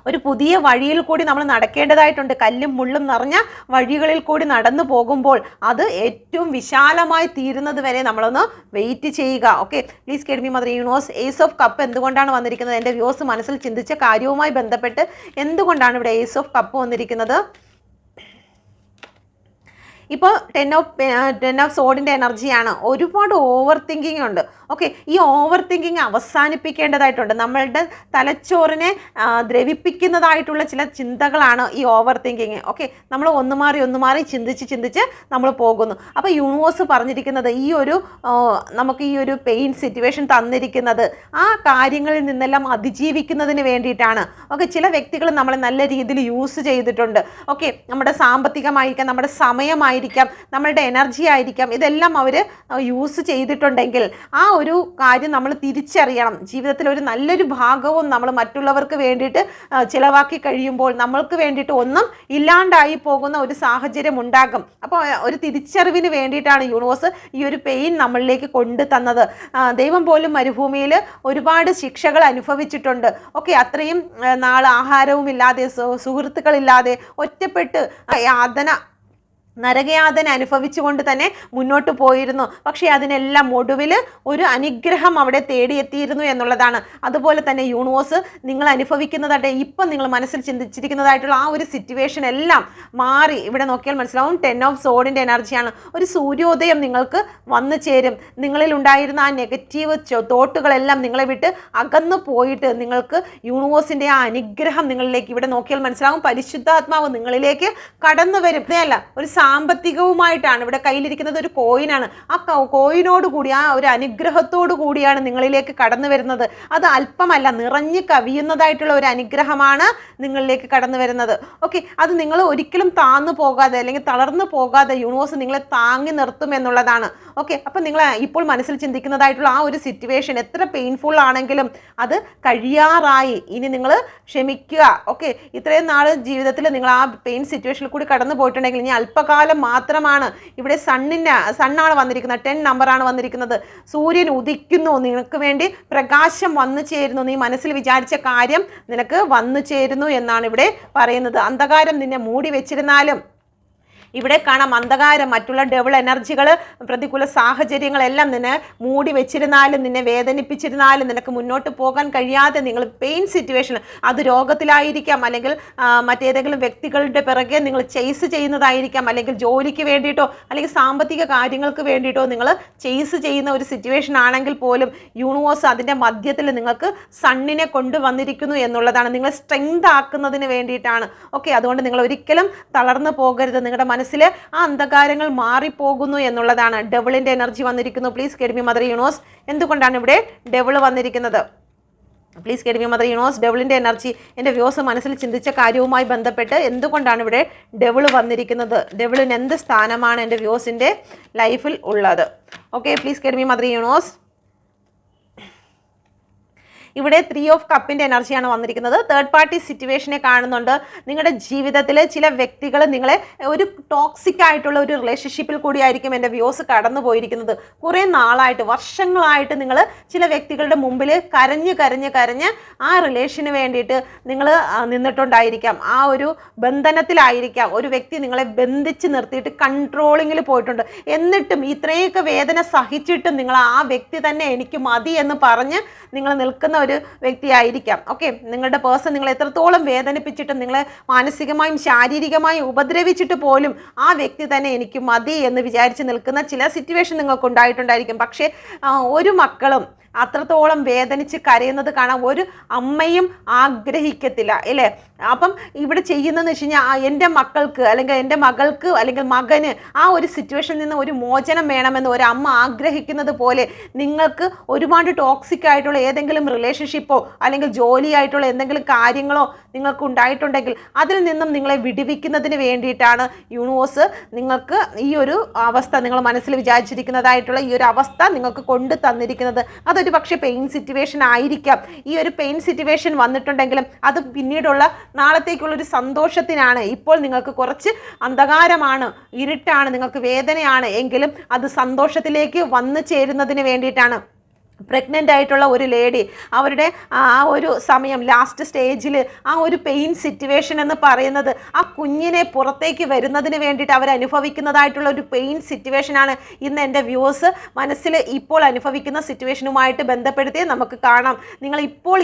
ഒരു പുതിയ വഴിയിൽ കൂടി നമ്മൾ നടക്കേണ്ടതായിട്ടുണ്ട്. കല്ലും മുള്ളും നിറഞ്ഞ വഴികളിൽ കൂടി നടന്നു പോകുമ്പോൾ അത് ഏറ്റവും വിശാലമായി തീരുന്നത് വരെ നമ്മളൊന്ന് വെയിറ്റ് ചെയ്യുക. ഓക്കെ, പ്ലീസ് കേഡ് me mother universe. Ace of cup എന്തുകൊണ്ടാണ് വന്നിരിക്കുന്നത്? എൻ്റെ വ്യൂസ് മനസ്സിൽ ചിന്തിച്ച കാര്യവുമായി ബന്ധപ്പെട്ട് എന്തുകൊണ്ടാണ് ഇവിടെ ഏസ് ഓഫ് കപ്പ് വന്നിരിക്കുന്നത്? ഇപ്പോൾ 10 ഓഫ് സോഡിൻ്റെ എനർജിയാണ്. ഒരുപാട് ഓവർ തിങ്കിങ് ഉണ്ട്. ഓക്കെ, ഈ ഓവർ തിങ്കിങ് അവസാനിപ്പിക്കേണ്ടതായിട്ടുണ്ട്. നമ്മളുടെ തലച്ചോറിനെ ദ്രവിപ്പിക്കുന്നതായിട്ടുള്ള ചില ചിന്തകളാണ് ഈ ഓവർ തിങ്കിങ്. ഓക്കെ, നമ്മൾ ഒന്ന് മാറി ചിന്തിച്ച് നമ്മൾ പോകുന്നു. അപ്പോൾ യൂണിവേഴ്സ് പറഞ്ഞിരിക്കുന്നത് നമുക്ക് ഈ ഒരു പെയിൻ സിറ്റുവേഷൻ തന്നിരിക്കുന്നത് ആ കാര്യങ്ങളിൽ നിന്നെല്ലാം അതിജീവിക്കുന്നതിന് വേണ്ടിയിട്ടാണ്. ഓക്കെ, ചില വ്യക്തികൾ നമ്മളെ നല്ല രീതിയിൽ യൂസ് ചെയ്തിട്ടുണ്ട്. ഓക്കെ, നമ്മുടെ സാമ്പത്തികമായിരിക്കാം, നമ്മുടെ സമയമായിരിക്കാം, നമ്മളുടെ എനർജി ആയിരിക്കാം, ഇതെല്ലാം അവർ യൂസ് ചെയ്തിട്ടുണ്ടെങ്കിൽ ആ ഒരു കാര്യം നമ്മൾ തിരിച്ചറിയണം. ജീവിതത്തിൽ ഒരു നല്ലൊരു ഭാഗവും നമ്മൾ മറ്റുള്ളവർക്ക് വേണ്ടിയിട്ട് ചിലവാക്കി കഴിയുമ്പോൾ നമ്മൾക്ക് വേണ്ടിയിട്ട് ഒന്നും ഇല്ലാണ്ടായി പോകുന്ന ഒരു സാഹചര്യം ഉണ്ടാകും. അപ്പോൾ ഒരു തിരിച്ചറിവിന് വേണ്ടിയിട്ടാണ് യൂണിവേഴ്സ് ഈ ഒരു പെയിൻ നമ്മളിലേക്ക് കൊണ്ടു തന്നത്. ദൈവം പോലും മരുഭൂമിയിൽ ഒരുപാട് ശിക്ഷകൾ അനുഭവിച്ചിട്ടുണ്ട്. ഓക്കെ, അത്രയും നാൾ ആഹാരവും ഇല്ലാതെ, സുഹൃത്തുക്കളില്ലാതെ, ഒറ്റപ്പെട്ട് നരകയാതന അനുഭവിച്ചുകൊണ്ട് തന്നെ മുന്നോട്ട് പോയിരുന്നു. പക്ഷേ അതിനെല്ലാം ഒടുവിൽ ഒരു അനുഗ്രഹം അവിടെ തേടിയെത്തിയിരുന്നു എന്നുള്ളതാണ്. അതുപോലെ തന്നെ യൂണിവേഴ്സ് നിങ്ങൾ അനുഭവിക്കുന്നതായിട്ട് ഇപ്പം നിങ്ങൾ മനസ്സിൽ ചിന്തിച്ചിരിക്കുന്നതായിട്ടുള്ള ആ ഒരു സിറ്റുവേഷൻ എല്ലാം മാറി. ഇവിടെ നോക്കിയാൽ മനസ്സിലാവും 10 ഓഫ് സോഡിൻ്റെ എനർജിയാണ്. ഒരു സൂര്യോദയം നിങ്ങൾക്ക് വന്നു ചേരും. നിങ്ങളിൽ ഉണ്ടായിരുന്ന ആ നെഗറ്റീവ് തോട്ടുകളെല്ലാം നിങ്ങളെ വിട്ട് അകന്നു പോയിട്ട് നിങ്ങൾക്ക് യൂണിവേഴ്സിൻ്റെ ആ അനുഗ്രഹം നിങ്ങളിലേക്ക്, ഇവിടെ നോക്കിയാൽ മനസ്സിലാവും, പരിശുദ്ധാത്മാവ് നിങ്ങളിലേക്ക് കടന്നു വരും. ഇതല്ല, ഒരു സാമ്പത്തികവുമായിട്ടാണ് ഇവിടെ കയ്യിലിരിക്കുന്നത്, ഒരു കോയിനാണ്. ആ കോയിനോട് കൂടി, ആ ഒരു അനുഗ്രഹത്തോടു കൂടിയാണ് നിങ്ങളിലേക്ക് കടന്നു വരുന്നത്. അത് അല്പമല്ല, നിറഞ്ഞു കവിയുന്നതായിട്ടുള്ള ഒരു അനുഗ്രഹമാണ് നിങ്ങളിലേക്ക് കടന്നു വരുന്നത്. ഓക്കെ, അത് നിങ്ങൾ ഒരിക്കലും താന്നു പോകാതെ അല്ലെങ്കിൽ തളർന്നു പോകാതെ യൂണിവേഴ്സ് നിങ്ങളെ താങ്ങി നിർത്തും എന്നുള്ളതാണ്. ഓക്കെ, അപ്പം നിങ്ങൾ ഇപ്പോൾ മനസ്സിൽ ചിന്തിക്കുന്നതായിട്ടുള്ള ആ ഒരു സിറ്റുവേഷൻ എത്ര പെയിൻഫുൾ ആണെങ്കിലും അത് കഴിയാറായി. ഇനി നിങ്ങൾ ക്ഷമിക്കുക. ഓക്കെ, ഇത്രയും നാൾ ജീവിതത്തിൽ നിങ്ങൾ ആ പെയിൻ സിറ്റുവേഷനിൽ കൂടി കടന്നു പോയിട്ടുണ്ടെങ്കിൽ ഇനി അല്പകാലം അല്പകാലം മാത്രമാണ്. ഇവിടെ സണ്ണാണ് വന്നിരിക്കുന്നത്, 10 നമ്പറാണ് വന്നിരിക്കുന്നത്. സൂര്യൻ ഉദിക്കുന്നു, നിനക്ക് വേണ്ടി പ്രകാശം വന്നു ചേരുന്നു, നീ മനസ്സിൽ വിചാരിച്ച കാര്യം നിനക്ക് വന്നു ചേരുന്നു എന്നാണ് ഇവിടെ പറയുന്നത്. അന്ധകാരം നിന്നെ മൂടി വെച്ചിരുന്നാലും ഇവിടെ കാണാം അന്ധകാരം, മറ്റുള്ള ഡബിൾ എനർജികൾ, പ്രതികൂല സാഹചര്യങ്ങളെല്ലാം നിന്നെ മൂടി വെച്ചിരുന്നാലും, നിന്നെ വേദനിപ്പിച്ചിരുന്നാലും, നിനക്ക് മുന്നോട്ട് പോകാൻ കഴിയാതെ നിങ്ങൾ പെയിൻ സിറ്റുവേഷൻ, അത് രോഗത്തിലായിരിക്കാം, അല്ലെങ്കിൽ മറ്റേതെങ്കിലും വ്യക്തികളുടെ പിറകെ നിങ്ങൾ ചേസ് ചെയ്യുന്നതായിരിക്കാം, അല്ലെങ്കിൽ ജോലിക്ക് വേണ്ടിയിട്ടോ അല്ലെങ്കിൽ സാമ്പത്തിക കാര്യങ്ങൾക്ക് വേണ്ടിയിട്ടോ നിങ്ങൾ ചേസ് ചെയ്യുന്ന ഒരു സിറ്റുവേഷൻ ആണെങ്കിൽ പോലും യൂണിവേഴ്സ് അതിൻ്റെ മധ്യത്തിൽ നിങ്ങൾക്ക് സണ്ണിനെ കൊണ്ടുവന്നിരിക്കുന്നു എന്നുള്ളതാണ്. നിങ്ങൾ സ്ട്രെങ്ത് ആക്കുന്നതിന് വേണ്ടിയിട്ടാണ്. ഓക്കെ, അതുകൊണ്ട് നിങ്ങൾ ഒരിക്കലും തളർന്നു പോകരുത്. നിങ്ങളുടെ മനസ്സിൽ ആ അന്ധകാരങ്ങൾ മാറിപ്പോകുന്നു എന്നുള്ളതാണ്. ഡെവിളിൻ്റെ എനർജി വന്നിരിക്കുന്നു. Please guide me mother universe, എന്തുകൊണ്ടാണ് ഇവിടെ ഡെവിൾ വന്നിരിക്കുന്നത്? Please guide me mother universe, ഡെവിളിൻ്റെ എനർജി എൻ്റെ വ്യൂസ് മനസ്സിൽ ചിന്തിച്ച കാര്യവുമായി ബന്ധപ്പെട്ട് എന്തുകൊണ്ടാണ് ഇവിടെ ഡെവിൾ വന്നിരിക്കുന്നത്? ഡെവിളിന് എന്ത് സ്ഥാനമാണ് എൻ്റെ വ്യൂസിൻ്റെ ലൈഫിൽ ഉള്ളത്? Okay, please guide me mother universe. ഇവിടെ 3 ഓഫ് കപ്പിൻ്റെ എനർജിയാണ് വന്നിരിക്കുന്നത്. തേർഡ് പാർട്ടി സിറ്റുവേഷനെ കാണുന്നുണ്ട്. നിങ്ങളുടെ ജീവിതത്തിൽ ചില വ്യക്തികൾ നിങ്ങളെ ഒരു ടോക്സിക് ആയിട്ടുള്ള ഒരു റിലേഷൻഷിപ്പിൽ കൂടിയായിരിക്കും എൻ്റെ വ്യൂസ് കടന്നു പോയിരിക്കുന്നത്. കുറേ നാളായിട്ട്, വർഷങ്ങളായിട്ട് നിങ്ങൾ ചില വ്യക്തികളുടെ മുമ്പിൽ കരഞ്ഞ് ആ റിലേഷന് വേണ്ടിയിട്ട് നിങ്ങൾ നിന്നിട്ടുണ്ടായിരിക്കാം. ആ ഒരു ബന്ധനത്തിലായിരിക്കാം. ഒരു വ്യക്തി നിങ്ങളെ ബന്ധിച്ച് നിർത്തിയിട്ട് കൺട്രോളിങ്ങിൽ പോയിട്ടുണ്ട്. എന്നിട്ടും ഇത്രയൊക്കെ വേദന സഹിച്ചിട്ടും നിങ്ങൾ ആ വ്യക്തി തന്നെ എനിക്ക് മതി എന്ന് പറഞ്ഞ് നിങ്ങൾ നിൽക്കുന്ന ഒരു വ്യക്തിയായിരിക്കാം. ഓക്കെ, നിങ്ങളുടെ പേഴ്സൺ നിങ്ങളെ എത്രത്തോളം വേദനിപ്പിച്ചിട്ടും നിങ്ങളെ മാനസികമായും ശാരീരികമായും ഉപദ്രവിച്ചിട്ട് പോലും ആ വ്യക്തി തന്നെ എനിക്ക് മതി എന്ന് വിചാരിച്ച് നിൽക്കുന്ന ചില സിറ്റുവേഷൻ നിങ്ങൾക്ക് ഉണ്ടായിട്ടുണ്ടായിരിക്കും. പക്ഷേ ഒരു മക്കളും അത്രത്തോളം വേദനിച്ച് കരയുന്നത് കാണാൻ ഒരു അമ്മയും ആഗ്രഹിക്കത്തില്ല, അല്ലേ? അപ്പം ഇവിടെ ചെയ്യുന്നതെന്ന് വെച്ച് കഴിഞ്ഞാൽ എൻ്റെ മക്കൾക്ക് അല്ലെങ്കിൽ എൻ്റെ മകൾക്ക് അല്ലെങ്കിൽ മകന് ആ ഒരു സിറ്റുവേഷനിൽ നിന്ന് ഒരു മോചനം വേണമെന്ന് ഒരു അമ്മ ആഗ്രഹിക്കുന്നത് പോലെ നിങ്ങൾക്ക് ഒരുപാട് ടോക്സിക് ആയിട്ടുള്ള ഏതെങ്കിലും റിലേഷൻഷിപ്പോ അല്ലെങ്കിൽ ജോലിയായിട്ടുള്ള എന്തെങ്കിലും കാര്യങ്ങളോ നിങ്ങൾക്ക് ഉണ്ടായിട്ടുണ്ടെങ്കിൽ അതിൽ നിന്നും നിങ്ങളെ വിടുവിക്കുന്നതിന് വേണ്ടിയിട്ടാണ് യൂണിവേഴ്സ് നിങ്ങൾക്ക് ഈ ഒരു അവസ്ഥ, നിങ്ങൾ മനസ്സിൽ വിചാരിച്ചിരിക്കുന്നതായിട്ടുള്ള ഈ ഒരു അവസ്ഥ നിങ്ങൾക്ക് കൊണ്ടു തന്നിരിക്കുന്നത്. അതൊരു പക്ഷേ പെയിൻ സിറ്റുവേഷൻ ആയിരിക്കാം. ഈ ഒരു പെയിൻ സിറ്റുവേഷൻ വന്നിട്ടുണ്ടെങ്കിലും അത് പിന്നീടുള്ള നാളത്തേക്കുള്ളൊരു സന്തോഷത്തിനാണ്. ഇപ്പോൾ നിങ്ങൾക്ക് കുറച്ച് അന്ധകാരമാണ്, ഇരുട്ടാണ്, നിങ്ങൾക്ക് വേദനയാണ്, എങ്കിലും അത് സന്തോഷത്തിലേക്ക് വന്നു ചേരുന്നതിന് വേണ്ടിയിട്ടാണ്. പ്രഗ്നൻ്റ് ആയിട്ടുള്ള ഒരു ലേഡി അവരുടെ ആ ഒരു സമയം ലാസ്റ്റ് സ്റ്റേജിൽ ആ ഒരു പെയിൻ സിറ്റുവേഷൻ എന്ന് പറയുന്നത് ആ കുഞ്ഞിനെ പുറത്തേക്ക് വരുന്നതിന് വേണ്ടിയിട്ട് അവർ അനുഭവിക്കുന്നതായിട്ടുള്ള ഒരു പെയിൻ സിറ്റുവേഷനാണ് ഇന്ന് എൻ്റെ വ്യൂസ് മനസ്സിൽ ഇപ്പോൾ അനുഭവിക്കുന്ന സിറ്റുവേഷനുമായിട്ട് ബന്ധപ്പെടുത്തി നമുക്ക് കാണാം. നിങ്ങൾ ഇപ്പോൾ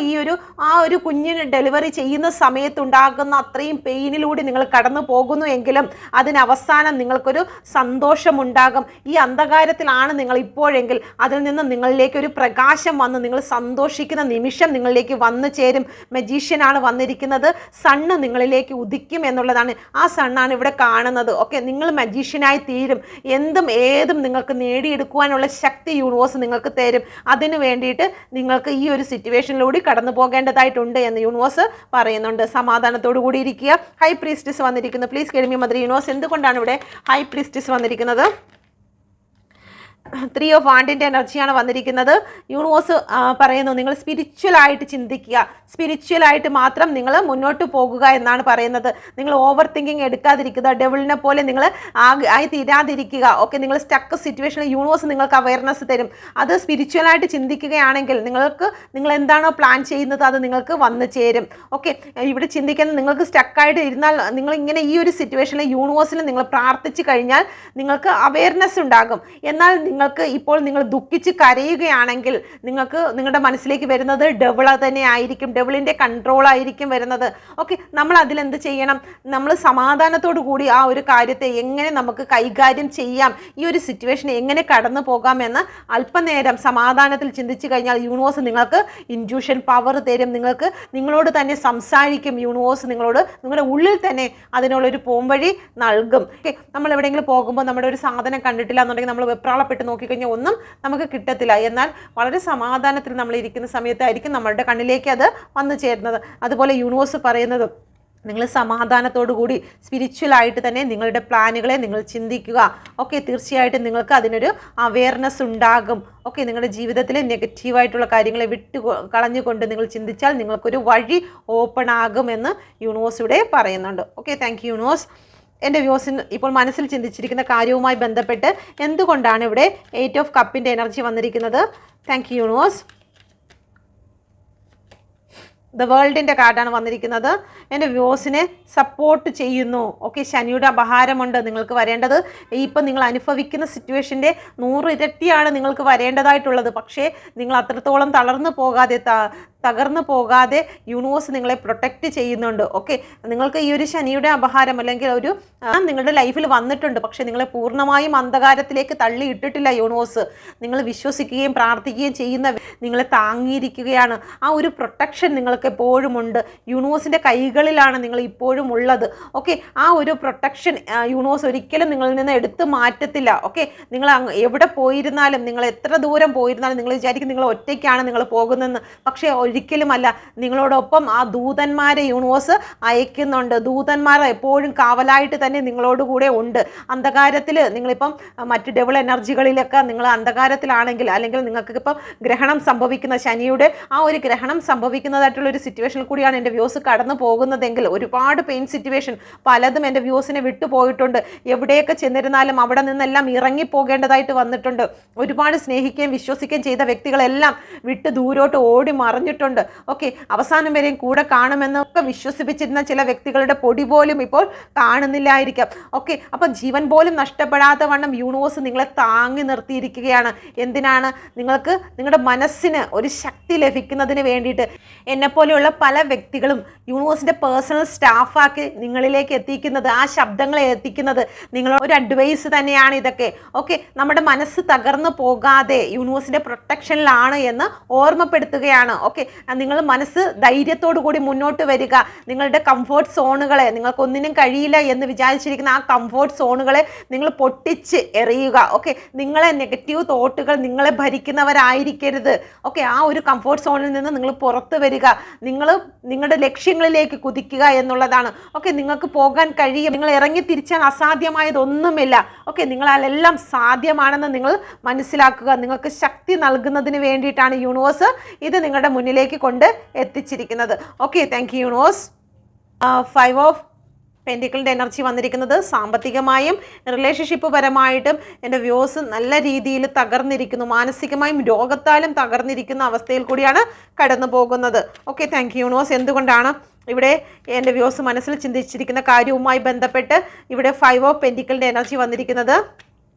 ആ ഒരു കുഞ്ഞിന് ഡെലിവറി ചെയ്യുന്ന സമയത്തുണ്ടാകുന്ന അത്രയും പെയിനിലൂടെ നിങ്ങൾ കടന്നു പോകുന്നു എങ്കിലും അതിനവസാനം നിങ്ങൾക്കൊരു സന്തോഷമുണ്ടാകും. ഈ അന്ധകാരത്തിലാണ് നിങ്ങൾ ഇപ്പോഴെങ്കിൽ അതിൽ നിന്ന് നിങ്ങളിലേക്കൊരു പ്രകാശം വന്ന് നിങ്ങൾ സന്തോഷിക്കുന്ന നിമിഷം നിങ്ങളിലേക്ക് വന്നു ചേരും. മജീഷ്യനാണ് വന്നിരിക്കുന്നത്. സണ്ണ് നിങ്ങളിലേക്ക് ഉദിക്കും എന്നുള്ളതാണ്. ആ സണ്ണാണ് ഇവിടെ കാണുന്നത്. ഓക്കെ, നിങ്ങൾ മജീഷ്യനായി തീരും. എന്തും ഏതും നിങ്ങൾക്ക് നേടിയെടുക്കുവാനുള്ള ശക്തി യൂണിവേഴ്സ് നിങ്ങൾക്ക് തരും. അതിനു വേണ്ടിയിട്ട് നിങ്ങൾക്ക് ഈ ഒരു സിറ്റുവേഷനിലൂടെ കടന്നു പോകേണ്ടതായിട്ടുണ്ട് എന്ന് യൂണിവേഴ്സ് പറയുന്നുണ്ട്. സമാധാനത്തോടു കൂടി ഇരിക്കുക. ഹൈ പ്രീസ്റ്റസ് വന്നിരിക്കുന്നു. പ്ലീസ് കേൾമി മദർ യൂണിവേഴ്സ്, എന്തുകൊണ്ടാണ് ഇവിടെ ഹൈ പ്രീസ്റ്റസ് വന്നിരിക്കുന്നത്? 3 ഓഫ് വാണ്ടിൻ്റെ എനർജിയാണ് വന്നിരിക്കുന്നത്. യൂണിവേഴ്സ് പറയുന്നു നിങ്ങൾ സ്പിരിച്വലായിട്ട് ചിന്തിക്കുക, സ്പിരിച്വലായിട്ട് മാത്രം നിങ്ങൾ മുന്നോട്ട് പോകുക എന്നാണ് പറയുന്നത്. നിങ്ങൾ ഓവർ തിങ്കിങ് എടുക്കാതിരിക്കുക, ഡെവിളിനെ പോലെ നിങ്ങൾ ആയി തീരാതിരിക്കുക. ഓക്കെ, നിങ്ങൾ സ്റ്റക്ക് സിറ്റുവേഷനിൽ യൂണിവേഴ്സ് നിങ്ങൾക്ക് അവയർനെസ് തരും. അത് സ്പിരിച്വലായിട്ട് ചിന്തിക്കുകയാണെങ്കിൽ നിങ്ങൾ എന്താണോ പ്ലാൻ ചെയ്യുന്നത് അത് നിങ്ങൾക്ക് വന്നു ചേരും. ഓക്കെ, ഇവിടെ ചിന്തിക്കുന്നത് നിങ്ങൾക്ക് സ്റ്റക്കായിട്ട് ഇരുന്നാൽ നിങ്ങൾ ഇങ്ങനെ ഈ ഒരു സിറ്റുവേഷനിൽ യൂണിവേഴ്സിൽ നിങ്ങൾ പ്രാർത്ഥിച്ചു കഴിഞ്ഞാൽ നിങ്ങൾക്ക് അവയർനെസ് ഉണ്ടാകും. എന്നാൽ നിങ്ങൾക്ക് ഇപ്പോൾ നിങ്ങൾ ദുഃഖിച്ച് കരയുകയാണെങ്കിൽ നിങ്ങൾക്ക് നിങ്ങളുടെ മനസ്സിലേക്ക് വരുന്നത് ഡെവിൾ തന്നെ ആയിരിക്കും, ഡെവിളിൻ്റെ കൺട്രോൾ ആയിരിക്കും വരുന്നത്. ഓക്കെ, നമ്മൾ അതിലെന്ത് ചെയ്യണം? നമ്മൾ സമാധാനത്തോടു കൂടി ആ ഒരു കാര്യത്തെ എങ്ങനെ നമുക്ക് കൈകാര്യം ചെയ്യാം, ഈ ഒരു സിറ്റുവേഷനെ എങ്ങനെ കടന്നു പോകാമെന്ന് അല്പനേരം സമാധാനത്തിൽ ചിന്തിച്ചു കഴിഞ്ഞാൽ യൂണിവേഴ്സ് നിങ്ങൾക്ക് ഇൻറ്റ്യൂഷൻ പവർ തരും. നിങ്ങളോട് തന്നെ സംസാരിക്കും. യൂണിവേഴ്സ് നിങ്ങളുടെ ഉള്ളിൽ തന്നെ അതിനുള്ളൊരു പോംവഴി നൽകും. ഓക്കെ, നമ്മൾ എവിടെയെങ്കിലും പോകുമ്പോൾ നമ്മുടെ ഒരു സാധനം കണ്ടിട്ടില്ല എന്നുണ്ടെങ്കിൽ നമ്മൾ വെപ്രാളപ്പെട്ട് നോക്കിക്കഴിഞ്ഞാൽ ഒന്നും നമുക്ക് കിട്ടത്തില്ല. എന്നാൽ വളരെ സമാധാനത്തിൽ നമ്മൾ ഇരിക്കുന്ന സമയത്തായിരിക്കും നമ്മളുടെ കണ്ണിലേക്ക് അത് വന്നു ചേരുന്നത്. അതുപോലെ യൂണിവേഴ്സ് പറയുന്നത് നിങ്ങൾ സമാധാനത്തോടു കൂടി സ്പിരിച്വലായിട്ട് തന്നെ നിങ്ങളുടെ പ്ലാനുകളെ നിങ്ങൾ ചിന്തിക്കുക. ഓക്കെ, തീർച്ചയായിട്ടും നിങ്ങൾക്ക് അതിനൊരു അവയർനെസ് ഉണ്ടാകും. ഓക്കെ, നിങ്ങളുടെ ജീവിതത്തിൽ നെഗറ്റീവായിട്ടുള്ള കാര്യങ്ങളെ കളഞ്ഞുകൊണ്ട് നിങ്ങൾ ചിന്തിച്ചാൽ നിങ്ങൾക്കൊരു വഴി ഓപ്പൺ ആകുമെന്ന് യൂണിവേഴ്സ് ഇവിടെ പറയുന്നുണ്ട്. Okay, thank you universe. എൻ്റെ വ്യൂസിന് ഇപ്പോൾ മനസ്സിൽ ചിന്തിച്ചിരിക്കുന്ന കാര്യവുമായി ബന്ധപ്പെട്ട് എന്തുകൊണ്ടാണ് ഇവിടെ 8 ഓഫ് കപ്പിൻ്റെ എനർജി വന്നിരിക്കുന്നത്? Thank you universe. ദ വേൾഡിൻ്റെ കാർഡാണ് വന്നിരിക്കുന്നത്. എൻ്റെ വ്യൂസിനെ സപ്പോർട്ട് ചെയ്യുന്നു. ഓക്കെ, ശനിയുടെ അപഹാരമുണ്ട് നിങ്ങൾക്ക് വരേണ്ടത്. ഇപ്പം നിങ്ങൾ അനുഭവിക്കുന്ന സിറ്റുവേഷൻ്റെ 100 ഇരട്ടിയാണ് നിങ്ങൾക്ക് വരേണ്ടതായിട്ടുള്ളത്. പക്ഷേ നിങ്ങൾ അത്രത്തോളം തകർന്നു പോകാതെ യൂണിവേഴ്സ് നിങ്ങളെ പ്രൊട്ടക്റ്റ് ചെയ്യുന്നുണ്ട്. ഓക്കെ, നിങ്ങൾക്ക് ഈ ഒരു ശനിയുടെ അപഹാരം അല്ലെങ്കിൽ ഒരു നിങ്ങളുടെ ലൈഫിൽ വന്നിട്ടുണ്ട്. പക്ഷേ നിങ്ങളെ പൂർണ്ണമായും അന്ധകാരത്തിലേക്ക് തള്ളിയിട്ടിട്ടില്ല യൂണിവേഴ്സ്. നിങ്ങൾ വിശ്വസിക്കുകയും പ്രാർത്ഥിക്കുകയും ചെയ്യുന്ന നിങ്ങളെ താങ്ങിയിരിക്കുകയാണ്. ആ ഒരു പ്രൊട്ടക്ഷൻ നിങ്ങൾക്ക് എപ്പോഴും ഉണ്ട്. യൂണിവേഴ്സിൻ്റെ കൈകളിലാണ് നിങ്ങൾ ഇപ്പോഴും ഉള്ളത്. ഓക്കെ, ആ ഒരു പ്രൊട്ടക്ഷൻ യൂണിവേഴ്സ് ഒരിക്കലും നിങ്ങളിൽ നിന്ന് എടുത്തു മാറ്റത്തില്ല. ഓക്കെ, നിങ്ങൾ എവിടെ പോയിരുന്നാലും, നിങ്ങൾ എത്ര ദൂരം പോയിരുന്നാലും നിങ്ങൾ വിചാരിക്കും നിങ്ങൾ ഒറ്റയ്ക്കാണ് നിങ്ങൾ പോകുന്നതെന്ന്. പക്ഷേ ഒരിക്കലുമല്ല, നിങ്ങളോടൊപ്പം ആ ദൂതന്മാരെ യൂണിവേഴ്സ് അയക്കുന്നുണ്ട്. ദൂതന്മാർ എപ്പോഴും കാവലായിട്ട് തന്നെ നിങ്ങളോട് കൂടെ ഉണ്ട്. അന്ധകാരത്തിൽ നിങ്ങളിപ്പം മറ്റ് ഡബിൾ എനർജികളിലൊക്കെ നിങ്ങൾ അന്ധകാരത്തിലാണെങ്കിൽ, അല്ലെങ്കിൽ നിങ്ങൾക്ക് ഇപ്പം ഗ്രഹണം സംഭവിക്കുന്ന ശനിയുടെ ആ ഒരു ഗ്രഹണം സംഭവിക്കുന്നതായിട്ടുള്ള ഒരു സിറ്റുവേഷനിൽ കൂടിയാണ് എൻ്റെ വ്യൂസ് കടന്നു പോകുന്നതെങ്കിൽ, ഒരുപാട് പെയിൻ സിറ്റുവേഷൻ പലതും എൻ്റെ വ്യൂസിനെ വിട്ടുപോയിട്ടുണ്ട്. എവിടെയൊക്കെ ചെന്നിരുന്നാലും അവിടെ നിന്നെല്ലാം ഇറങ്ങിപ്പോകേണ്ടതായിട്ട് വന്നിട്ടുണ്ട്. ഒരുപാട് സ്നേഹിക്കുകയും വിശ്വസിക്കുകയും ചെയ്ത വ്യക്തികളെല്ലാം വിട്ട് ദൂരോട്ട് ഓടി മറിഞ്ഞിട്ടുണ്ട്. ഓക്കെ, അവസാനം വരെയും കൂടെ കാണുമെന്നൊക്കെ വിശ്വസിപ്പിച്ചിരുന്ന ചില വ്യക്തികളുടെ പൊടി പോലും ഇപ്പോൾ കാണുന്നില്ലായിരിക്കാം. ഓക്കെ, അപ്പം ജീവൻ പോലും നഷ്ടപ്പെടാത്ത വണ്ണം യൂണിവേഴ്സ് നിങ്ങളെ താങ്ങി നിർത്തിയിരിക്കുകയാണ്. എന്തിനാണ്? നിങ്ങൾക്ക് നിങ്ങളുടെ മനസ്സിന് ഒരു ശക്തി ലഭിക്കുന്നതിന് വേണ്ടിയിട്ട്. എന്നെപ്പോലെയുള്ള പല വ്യക്തികളും യൂണിവേഴ്സിൻ്റെ പേഴ്സണൽ സ്റ്റാഫാക്കി നിങ്ങളിലേക്ക് എത്തിക്കുന്നത്, ആ ശബ്ദങ്ങളെ എത്തിക്കുന്നത് നിങ്ങൾ ഒരു അഡ്വൈസ് തന്നെയാണ് ഇതൊക്കെ. ഓക്കെ, നമ്മുടെ മനസ്സ് തകർന്നു പോകാതെ യൂണിവേഴ്സിൻ്റെ പ്രൊട്ടക്ഷനിലാണ് എന്ന് ഓർമ്മപ്പെടുത്തുകയാണ്. ഓക്കെ, നിങ്ങൾ മനസ്സ് ധൈര്യത്തോടു കൂടി മുന്നോട്ട് വരിക. നിങ്ങളുടെ കംഫോർട്ട് സോണുകളെ, നിങ്ങൾക്കൊന്നിനും കഴിയില്ല എന്ന് വിചാരിച്ചിരിക്കുന്ന ആ കംഫോർട്ട് സോണുകളെ നിങ്ങൾ പൊട്ടിച്ച് എറിയുക. ഓക്കെ, നിങ്ങളെ നെഗറ്റീവ് തോട്ടുകൾ നിങ്ങളെ ഭരിക്കുന്നവരായിരിക്കരുത്. ഓക്കെ, ആ ഒരു കംഫോർട്ട് സോണിൽ നിന്ന് നിങ്ങൾ പുറത്ത് വരിക. നിങ്ങൾ നിങ്ങളുടെ ലക്ഷ്യങ്ങളിലേക്ക് കുതിക്കുക എന്നുള്ളതാണ്. ഓക്കെ, നിങ്ങൾക്ക് പോകാൻ കഴിയും. നിങ്ങൾ ഇറങ്ങി തിരിച്ചാൽ അസാധ്യമായതൊന്നുമില്ല. ഓക്കെ, നിങ്ങളാലെല്ലാം സാധ്യമാണെന്ന് നിങ്ങൾ മനസ്സിലാക്കുക. നിങ്ങൾക്ക് ശക്തി നൽകുന്നതിന് വേണ്ടിയിട്ടാണ് യൂണിവേഴ്സ് ഇത് നിങ്ങളുടെ മുന്നിലേക്ക് കൊണ്ട് എത്തിച്ചിരിക്കുന്നത്. Okay, thank you universe. 5 of പെൻറ്റിക്കിളിൻ്റെ എനർജി വന്നിരിക്കുന്നത് സാമ്പത്തികമായും റിലേഷൻഷിപ്പ് പരമായിട്ടും എൻ്റെ വ്യൂസ് നല്ല രീതിയിൽ തകർന്നിരിക്കുന്നു. മാനസികമായും രോഗത്താലും തകർന്നിരിക്കുന്ന അവസ്ഥയിൽ കൂടിയാണ് കടന്നു പോകുന്നത്. Okay, thank you universe. എന്തുകൊണ്ടാണ് ഇവിടെ എൻ്റെ വ്യൂസ് മനസ്സിൽ ചിന്തിച്ചിരിക്കുന്ന കാര്യവുമായി ബന്ധപ്പെട്ട് ഇവിടെ 5 ഓഫ് പെൻറ്റിക്കിളിൻ്റെ എനർജി വന്നിരിക്കുന്നത്?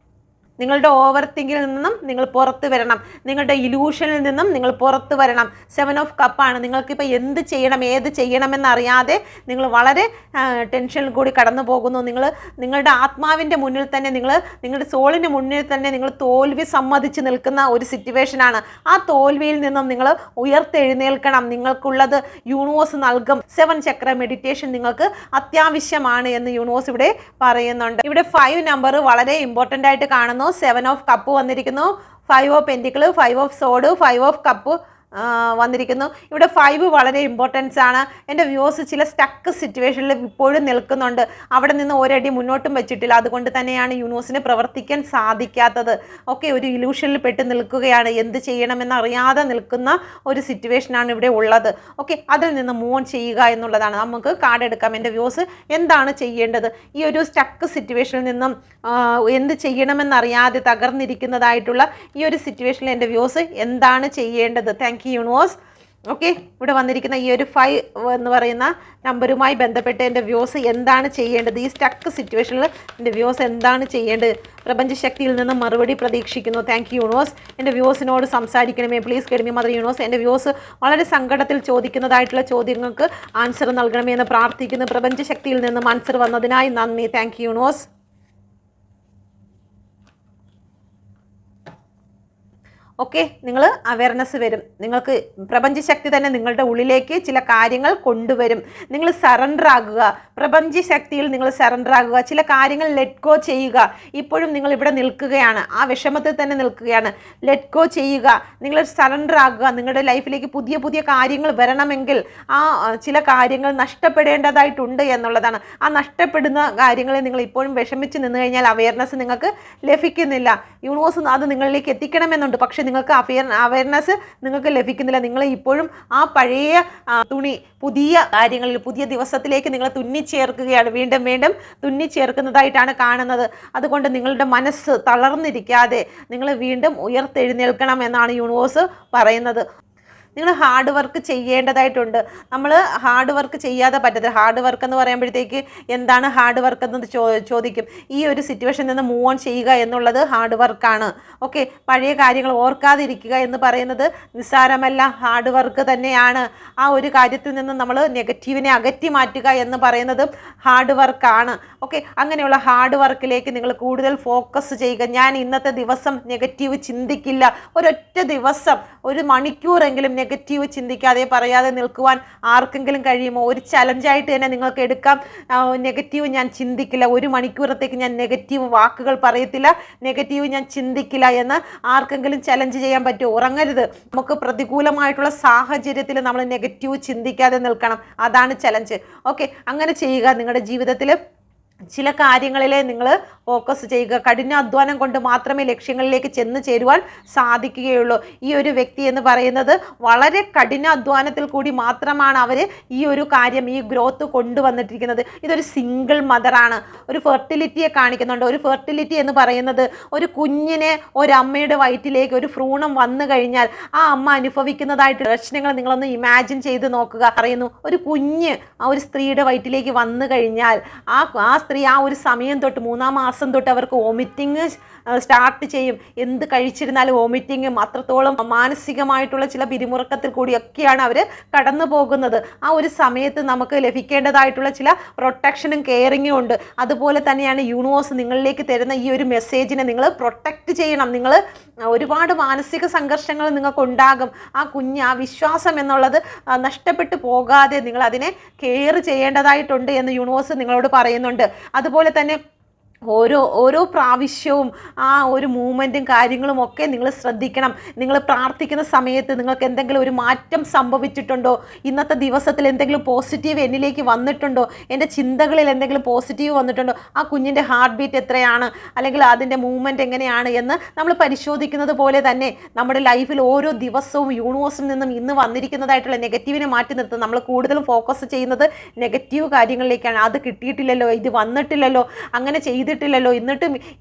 നിങ്ങളുടെ ഓവർ തിങ്കിൽ നിന്നും നിങ്ങൾ പുറത്ത് വരണം. നിങ്ങളുടെ ഇലൂഷനിൽ നിന്നും നിങ്ങൾ പുറത്ത് വരണം. 7 ഓഫ് കപ്പാണ്. നിങ്ങൾക്കിപ്പോൾ എന്ത് ചെയ്യണം, ഏത് ചെയ്യണമെന്നറിയാതെ നിങ്ങൾ വളരെ ടെൻഷനിൽ കൂടി കടന്നു പോകുന്നു. നിങ്ങളുടെ ആത്മാവിൻ്റെ മുന്നിൽ തന്നെ, നിങ്ങളുടെ സോളിന് മുന്നിൽ തന്നെ നിങ്ങൾ തോൽവി സമ്മതിച്ച് നിൽക്കുന്ന ഒരു സിറ്റുവേഷനാണ്. ആ തോൽവിയിൽ നിന്നും നിങ്ങൾ ഉയർത്തെഴുന്നേൽക്കണം. നിങ്ങൾക്കുള്ളത് യൂണിവേഴ്സ് നൽകും. 7 ചക്ര മെഡിറ്റേഷൻ നിങ്ങൾക്ക് അത്യാവശ്യമാണ് എന്ന് യൂണിവേഴ്സ് ഇവിടെ പറയുന്നുണ്ട്. ഇവിടെ 5 നമ്പർ വളരെ ഇമ്പോർട്ടൻ്റ് ആയിട്ട് കാണുന്നു. 7 ഓഫ് കപ്പ് വന്നിരിക്കുന്നു, 5 of pentacle, 5 of സോഡ്, 5 of cup വന്നിരിക്കുന്നു. ഇവിടെ 5 വളരെ ഇമ്പോർട്ടൻസ് ആണ്. എൻ്റെ വ്യൂസ് ചില സ്റ്റക്ക് സിറ്റുവേഷനിൽ ഇപ്പോഴും നിൽക്കുന്നുണ്ട്. അവിടെ നിന്ന് ഒരടി മുന്നോട്ടും വെച്ചിട്ടില്ല. അതുകൊണ്ട് തന്നെയാണ് യൂണിവേഴ്സിന് പ്രവർത്തിക്കാൻ സാധിക്കാത്തത്. ഓക്കെ, ഒരു ഇലൂഷനിൽ പെട്ട് നിൽക്കുകയാണ്. എന്ത് ചെയ്യണമെന്ന് അറിയാതെ നിൽക്കുന്ന ഒരു സിറ്റുവേഷനാണ് ഇവിടെ ഉള്ളത്. ഓക്കെ, അതിൽ നിന്ന് മൂവ് ഓൺ ചെയ്യുക എന്നുള്ളതാണ്. നമുക്ക് കാർഡ് എടുക്കാം. എൻ്റെ വ്യൂസ് എന്താണ് ചെയ്യേണ്ടത്? ഈ ഒരു സ്റ്റക്ക് സിറ്റുവേഷനിൽ നിന്നും എന്ത് ചെയ്യണമെന്നറിയാതെ തകർന്നിരിക്കുന്നതായിട്ടുള്ള ഈ ഒരു സിറ്റുവേഷനിൽ എൻ്റെ വ്യൂസ് എന്താണ് ചെയ്യേണ്ടത്? Thank you universe. ഓക്കെ, ഇവിടെ വന്നിരിക്കുന്ന ഈ ഒരു 5 എന്ന് പറയുന്ന നമ്പറുമായി ബന്ധപ്പെട്ട് എൻ്റെ വ്യൂസ് എന്താണ് ചെയ്യേണ്ടത്? ഈ സ്റ്റക്ക് സിറ്റുവേഷനിൽ എൻ്റെ വ്യൂസ് എന്താണ് ചെയ്യേണ്ടത്? പ്രപഞ്ചശക്തിയിൽ നിന്ന് മറുപടി പ്രതീക്ഷിക്കുന്നു. Thank you universe. എൻ്റെ വ്യൂസിനോട് സംസാരിക്കണമേ. Please guide me mother universe. എൻ്റെ വ്യൂസ് വളരെ സങ്കടത്തിൽ ചോദിക്കുന്നതായിട്ടുള്ള ചോദ്യങ്ങൾക്ക് ആൻസർ നൽകണമേ എന്ന് പ്രാർത്ഥിക്കുന്നു. പ്രപഞ്ചശക്തിയിൽ നിന്നും ആൻസർ വന്നതിനായി നന്ദി. Thank you universe. ഓക്കെ, നിങ്ങൾ അവയർനെസ് വരും. നിങ്ങൾക്ക് പ്രപഞ്ചശക്തി തന്നെ നിങ്ങളുടെ ഉള്ളിലേക്ക് ചില കാര്യങ്ങൾ കൊണ്ടുവരും. നിങ്ങൾ സറണ്ടർ ആകുക. പ്രപഞ്ചശക്തിയിൽ നിങ്ങൾ സറണ്ടർ ആകുക. ചില കാര്യങ്ങൾ ലെറ്റ് ഗോ ചെയ്യുക. ഇപ്പോഴും നിങ്ങൾ ഇവിടെ നിൽക്കുകയാണ്, ആ വിഷമത്തിൽ തന്നെ നിൽക്കുകയാണ്. ലെറ്റ് ഗോ ചെയ്യുക. നിങ്ങൾ സറണ്ടർ ആകുക. നിങ്ങളുടെ ലൈഫിലേക്ക് പുതിയ പുതിയ കാര്യങ്ങൾ വരണമെങ്കിൽ ആ ചില കാര്യങ്ങൾ നഷ്ടപ്പെടേണ്ടതായിട്ടുണ്ട് എന്നുള്ളതാണ്. ആ നഷ്ടപ്പെടുന്ന കാര്യങ്ങളെ നിങ്ങൾ ഇപ്പോഴും വിഷമിച്ച് നിന്ന് കഴിഞ്ഞാൽ അവയർനെസ് നിങ്ങൾക്ക് ലഭിക്കുന്നില്ല. യൂണിവേഴ്സ് അത് നിങ്ങളിലേക്ക് എത്തിക്കണമെന്നുണ്ട്. പക്ഷെ നിങ്ങൾക്ക് അവയർനെസ് നിങ്ങൾക്ക് ലഭിക്കുന്നില്ല. നിങ്ങൾ ഇപ്പോഴും ആ പഴയ തുണി പുതിയ കാര്യങ്ങളിൽ പുതിയ ദിവസത്തിലേക്ക് നിങ്ങൾ തുന്നിച്ചേർക്കുകയാണ്, വീണ്ടും വീണ്ടും തുന്നിച്ചേർക്കുന്നതായിട്ടാണ് കാണുന്നത്. അതുകൊണ്ട് നിങ്ങളുടെ മനസ്സ് തളർന്നിരിക്കാതെ നിങ്ങൾ വീണ്ടും ഉയർത്തെഴുന്നേൽക്കണം എന്നാണ് യൂണിവേഴ്സ് പറയുന്നത്. നിങ്ങൾ ഹാർഡ് വർക്ക് ചെയ്യേണ്ടതായിട്ടുണ്ട്. നമ്മൾ ഹാർഡ് വർക്ക് ചെയ്യാതെ പറ്റത്തില്ല. ഹാർഡ് വർക്ക് എന്ന് പറയുമ്പോഴത്തേക്ക് എന്താണ് ഹാർഡ് വർക്ക് എന്ന് ചോദിക്കും. ഈ ഒരു സിറ്റുവേഷനിൽ നിന്ന് മൂവ് ഓൺ ചെയ്യുക എന്നുള്ളത് ഹാർഡ് വർക്കാണ്. ഓക്കെ, പഴയ കാര്യങ്ങൾ ഓർക്കാതിരിക്കുക എന്ന് പറയുന്നത് നിസ്സാരമല്ല, ഹാർഡ് വർക്ക് തന്നെയാണ്. ആ ഒരു കാര്യത്തിൽ നിന്ന് നമ്മൾ നെഗറ്റീവിനെ അകറ്റി മാറ്റുക എന്ന് പറയുന്നത് ഹാർഡ് വർക്കാണ്. ഓക്കെ, അങ്ങനെയുള്ള ഹാർഡ് വർക്കിലേക്ക് നിങ്ങൾ കൂടുതൽ ഫോക്കസ് ചെയ്യുക. ഞാൻ ഇന്നത്തെ ദിവസം നെഗറ്റീവ് ചിന്തിക്കില്ല. ഒരൊറ്റ ദിവസം 1 മണിക്കൂറെങ്കിലും നെഗറ്റീവ് ചിന്തിക്കാതെ പറയാതെ നിൽക്കുവാൻ ആർക്കെങ്കിലും കഴിയുമോ? ഒരു ചലഞ്ചായിട്ട് തന്നെ നിങ്ങൾക്ക് എടുക്കാം. നെഗറ്റീവ് ഞാൻ ചിന്തിക്കില്ല, 1 മണിക്കൂറത്തേക്ക് ഞാൻ നെഗറ്റീവ് വാക്കുകൾ പറയത്തില്ല, നെഗറ്റീവ് ഞാൻ ചിന്തിക്കില്ല എന്ന് ആർക്കെങ്കിലും ചലഞ്ച് ചെയ്യാൻ പറ്റുമോ? ഉറങ്ങരുത്. നമുക്ക് പ്രതികൂലമായിട്ടുള്ള സാഹചര്യത്തിൽ നമ്മൾ നെഗറ്റീവ് ചിന്തിക്കാതെ നിൽക്കണം. അതാണ് ചലഞ്ച്. ഓക്കെ, അങ്ങനെ ചെയ്യുക. നിങ്ങളുടെ ജീവിതത്തിൽ ചില കാര്യങ്ങളിലെ നിങ്ങൾ ഫോക്കസ് ചെയ്യുക. കഠിനാധ്വാനം കൊണ്ട് മാത്രമേ ലക്ഷ്യങ്ങളിലേക്ക് ചെന്ന് ചേരുവാൻ സാധിക്കുകയുള്ളൂ. ഈ ഒരു വ്യക്തി എന്ന് പറയുന്നത് വളരെ കഠിനാധ്വാനത്തിൽ കൂടി മാത്രമാണ് അവർ ഈ ഒരു കാര്യം, ഈ ഗ്രോത്ത് കൊണ്ടുവന്നിട്ടിരിക്കുന്നത്. ഇതൊരു സിംഗിൾ മദറാണ്. ഒരു ഫെർട്ടിലിറ്റിയെ കാണിക്കുന്നുണ്ട്. ഒരു ഫെർട്ടിലിറ്റി എന്ന് പറയുന്നത് ഒരു കുഞ്ഞിനെ ഒരമ്മയുടെ വയറ്റിലേക്ക് ഒരു ഭ്രൂണം വന്നു കഴിഞ്ഞാൽ ആ അമ്മ അനുഭവിക്കുന്നതായിട്ട് പ്രശ്നങ്ങൾ നിങ്ങളൊന്ന് ഇമാജിൻ ചെയ്ത് നോക്കുക. പറയുന്നു, ഒരു കുഞ്ഞ് ആ ഒരു സ്ത്രീയുടെ വയറ്റിലേക്ക് വന്നു കഴിഞ്ഞാൽ ആ സ്ത്രീ ആ ഒരു സമയം തൊട്ട് 3-ാം മാസം തൊട്ട് അവർക്ക് വോമിറ്റിങ് സ്റ്റാർട്ട് ചെയ്യും. എന്ത് കഴിച്ചിരുന്നാലും വോമിറ്റിങ്, അത്രത്തോളം മാനസികമായിട്ടുള്ള ചില പിരിമുറുക്കത്തിൽ കൂടിയൊക്കെയാണ് അവർ കടന്നു പോകുന്നത്. ആ ഒരു സമയത്ത് നമുക്ക് ലഭിക്കേണ്ടതായിട്ടുള്ള ചില പ്രൊട്ടക്ഷനും കെയറിങ്ങും ഉണ്ട്. അതുപോലെ തന്നെയാണ് യൂണിവേഴ്സ് നിങ്ങളിലേക്ക് തരുന്ന ഈ ഒരു മെസ്സേജിനെ നിങ്ങൾ പ്രൊട്ടക്റ്റ് ചെയ്യണം. നിങ്ങൾ ഒരുപാട് മാനസിക സംഘർഷങ്ങൾ നിങ്ങൾക്ക് ഉണ്ടാകും. ആ കുഞ്ഞ്, ആ വിശ്വാസം എന്നുള്ളത് നഷ്ടപ്പെട്ടു പോകാതെ നിങ്ങൾ അതിനെ കെയർ ചെയ്യേണ്ടതായിട്ടുണ്ട് എന്ന് യൂണിവേഴ്സ് നിങ്ങളോട് പറയുന്നുണ്ട്. അതുപോലെ തന്നെ ഓരോ പ്രാവശ്യവും ആ ഒരു മൂവ്മെൻറ്റും കാര്യങ്ങളും ഒക്കെ നിങ്ങൾ ശ്രദ്ധിക്കണം. നിങ്ങൾ പ്രാർത്ഥിക്കുന്ന സമയത്ത് നിങ്ങൾക്ക് എന്തെങ്കിലും ഒരു മാറ്റം സംഭവിച്ചിട്ടുണ്ടോ? ഇന്നത്തെ ദിവസത്തിൽ എന്തെങ്കിലും പോസിറ്റീവ് എന്നിലേക്ക് വന്നിട്ടുണ്ടോ? എൻ്റെ ചിന്തകളിൽ എന്തെങ്കിലും പോസിറ്റീവ് വന്നിട്ടുണ്ടോ? ആ കുഞ്ഞിൻ്റെ ഹാർട്ട് ബീറ്റ് എത്രയാണ്, അല്ലെങ്കിൽ അതിൻ്റെ മൂവ്മെൻറ്റ് എങ്ങനെയാണ് എന്ന് നമ്മൾ പരിശോധിക്കുന്നത് പോലെ തന്നെ നമ്മുടെ ലൈഫിൽ ഓരോ ദിവസവും യൂണിവേഴ്സിൽ നിന്നും ഇന്ന് വന്നിരിക്കുന്നതായിട്ടുള്ള നെഗറ്റീവിനെ മാറ്റി നിർത്തും. നമ്മൾ കൂടുതലും ഫോക്കസ് ചെയ്യുന്നത് നെഗറ്റീവ് കാര്യങ്ങളിലേക്കാണ്. അത് കിട്ടിയിട്ടില്ലല്ലോ, ഇത് വന്നിട്ടില്ലല്ലോ, അങ്ങനെ ചെയ്തിട്ടില്ലല്ലോ,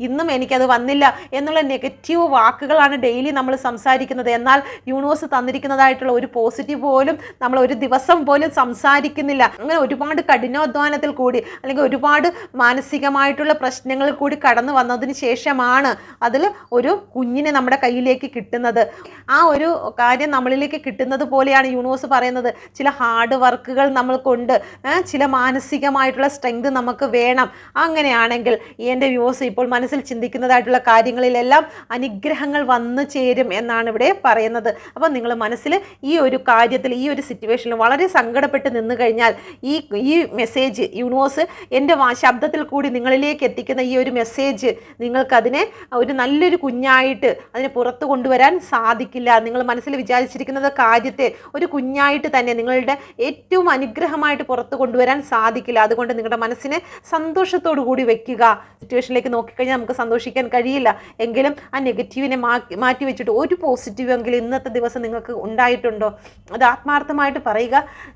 ഇന്നും എനിക്കത് വന്നില്ല എന്നുള്ള നെഗറ്റീവ് വാക്കുകളാണ് ഡെയിലി നമ്മൾ സംസാരിക്കുന്നത്. എന്നാൽ യൂണിവേഴ്സ് തന്നിരിക്കുന്നതായിട്ടുള്ള ഒരു പോസിറ്റീവ് പോലും നമ്മൾ ഒരു ദിവസം പോലും സംസാരിക്കുന്നില്ല. അങ്ങനെ ഒരുപാട് കഠിനാധ്വാനത്തിൽ കൂടി അല്ലെങ്കിൽ ഒരുപാട് മാനസികമായിട്ടുള്ള പ്രശ്നങ്ങളിൽ കൂടി കടന്നു വന്നതിന് ശേഷമാണ് അതിൽ ഒരു കുഞ്ഞിനെ നമ്മുടെ കയ്യിലേക്ക് കിട്ടുന്നത്. ആ ഒരു കാര്യം നമ്മളിലേക്ക് കിട്ടുന്നത് പോലെയാണ് യൂണിവേഴ്സ് പറയുന്നത്. ചില ഹാർഡ് വർക്കുകൾ നമ്മൾക്കുണ്ട്, ചില മാനസികമായിട്ടുള്ള സ്ട്രെങ്ത് നമുക്ക് വേണം. അങ്ങനെയാണെങ്കിൽ എൻ്റെ വ്യൂവേഴ്സ് ഇപ്പോൾ മനസ്സിൽ ചിന്തിക്കുന്നതായിട്ടുള്ള കാര്യങ്ങളിലെല്ലാം അനുഗ്രഹങ്ങൾ വന്നു ചേരും എന്നാണ് ഇവിടെ പറയുന്നത്. അപ്പോൾ നിങ്ങൾ മനസ്സിൽ ഈ ഒരു കാര്യത്തിൽ, ഈ ഒരു സിറ്റുവേഷനിൽ വളരെ സങ്കടപ്പെട്ട് നിന്ന് കഴിഞ്ഞാൽ ഈ മെസ്സേജ് യൂണിവേഴ്സ് എൻ്റെ ശബ്ദത്തിൽ കൂടി നിങ്ങളിലേക്ക് എത്തിക്കുന്ന ഈ ഒരു മെസ്സേജ് നിങ്ങൾക്കതിനെ ഒരു നല്ലൊരു കുഞ്ഞായിട്ട് അതിനെ പുറത്തു കൊണ്ടുവരാൻ സാധിക്കില്ല. നിങ്ങൾ മനസ്സിൽ വിചാരിച്ചിരിക്കുന്നത് കാര്യത്തെ ഒരു കുഞ്ഞായിട്ട് തന്നെ നിങ്ങളുടെ ഏറ്റവും അനുഗ്രഹമായിട്ട് പുറത്തു കൊണ്ടുവരാൻ സാധിക്കില്ല. അതുകൊണ്ട് നിങ്ങളുടെ മനസ്സിനെ സന്തോഷത്തോടു കൂടി വെക്കുക. സിറ്റുവേഷനിലേക്ക് നോക്കിക്കഴിഞ്ഞാൽ നമുക്ക് സന്തോഷിക്കാൻ കഴിയില്ല. എങ്കിലും ആ നെഗറ്റീവിനെ മാറ്റി വെച്ചിട്ട് ഒരു പോസിറ്റീവ് എങ്കിലും ഇന്നത്തെ ദിവസം നിങ്ങൾക്ക് ഉണ്ടായിട്ടുണ്ടോ? അത് ആത്മാർത്ഥമായിട്ട് പറയുക.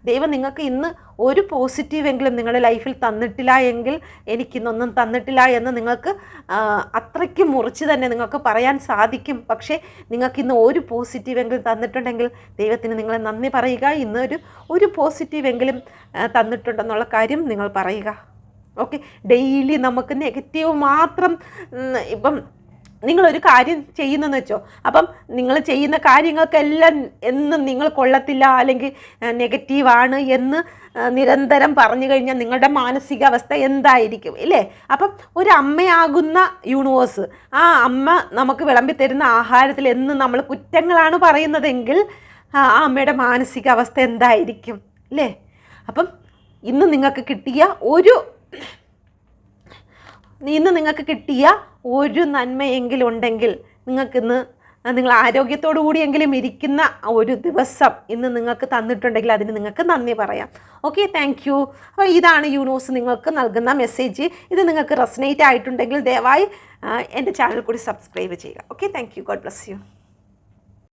ദൈവം നിങ്ങൾക്ക് ഇന്ന് ഒരു പോസിറ്റീവ് എങ്കിലും നിങ്ങളുടെ ലൈഫിൽ തന്നിട്ടില്ല എങ്കിൽ എനിക്കിന്നൊന്നും തന്നിട്ടില്ല എന്ന് നിങ്ങൾക്ക് അത്രയ്ക്ക് മുറിച്ച് തന്നെ നിങ്ങൾക്ക് പറയാൻ സാധിക്കും. പക്ഷേ നിങ്ങൾക്കിന്ന് ഒരു പോസിറ്റീവ് എങ്കിലും തന്നിട്ടുണ്ടെങ്കിൽ ദൈവത്തിന് നിങ്ങളെ നന്ദി പറയുക. ഇന്ന് ഒരു പോസിറ്റീവ് എങ്കിലും തന്നിട്ടുണ്ടെന്നുള്ള കാര്യം നിങ്ങൾ പറയുക. ഓക്കെ, ഡെയിലി നമുക്ക് നെഗറ്റീവ് മാത്രം, ഇപ്പം നിങ്ങളൊരു കാര്യം ചെയ്യുന്നെന്ന് വെച്ചോ, അപ്പം നിങ്ങൾ ചെയ്യുന്ന കാര്യങ്ങൾക്കെല്ലാം എന്നും നിങ്ങൾ കൊള്ളത്തില്ല അല്ലെങ്കിൽ നെഗറ്റീവാണ് എന്ന് നിരന്തരം പറഞ്ഞു കഴിഞ്ഞാൽ നിങ്ങളുടെ മാനസികാവസ്ഥ എന്തായിരിക്കും, ഇല്ലേ? അപ്പം ഒരു അമ്മയാകുന്ന യൂണിവേഴ്സ്, ആ അമ്മ നമുക്ക് വിളമ്പി തരുന്ന ആഹാരത്തിൽ എന്നും നമ്മൾ കുറ്റങ്ങളാണ് പറയുന്നതെങ്കിൽ ആ അമ്മയുടെ മാനസികാവസ്ഥ എന്തായിരിക്കും, അല്ലേ? അപ്പം ഇന്ന് നിങ്ങൾക്ക് കിട്ടിയ ഒരു നന്മയെങ്കിലും ഉണ്ടെങ്കിൽ നിങ്ങൾക്കിന്ന് നിങ്ങൾ ആരോഗ്യത്തോടു കൂടിയെങ്കിലും ഇരിക്കുന്ന ഒരു ദിവസം ഇന്ന് നിങ്ങൾക്ക് തന്നിട്ടുണ്ടെങ്കിൽ അതിന് നിങ്ങൾക്ക് നന്ദി പറയാം. Okay, thank U. അപ്പോൾ ഇതാണ് യൂണിവേഴ്സ് നിങ്ങൾക്ക് നൽകുന്ന മെസ്സേജ്. ഇത് നിങ്ങൾക്ക് റെസനേറ്റ് ആയിട്ടുണ്ടെങ്കിൽ ദയവായി എൻ്റെ ചാനൽ കൂടി സബ്സ്ക്രൈബ് ചെയ്യുക. Okay, thank U. God bless you.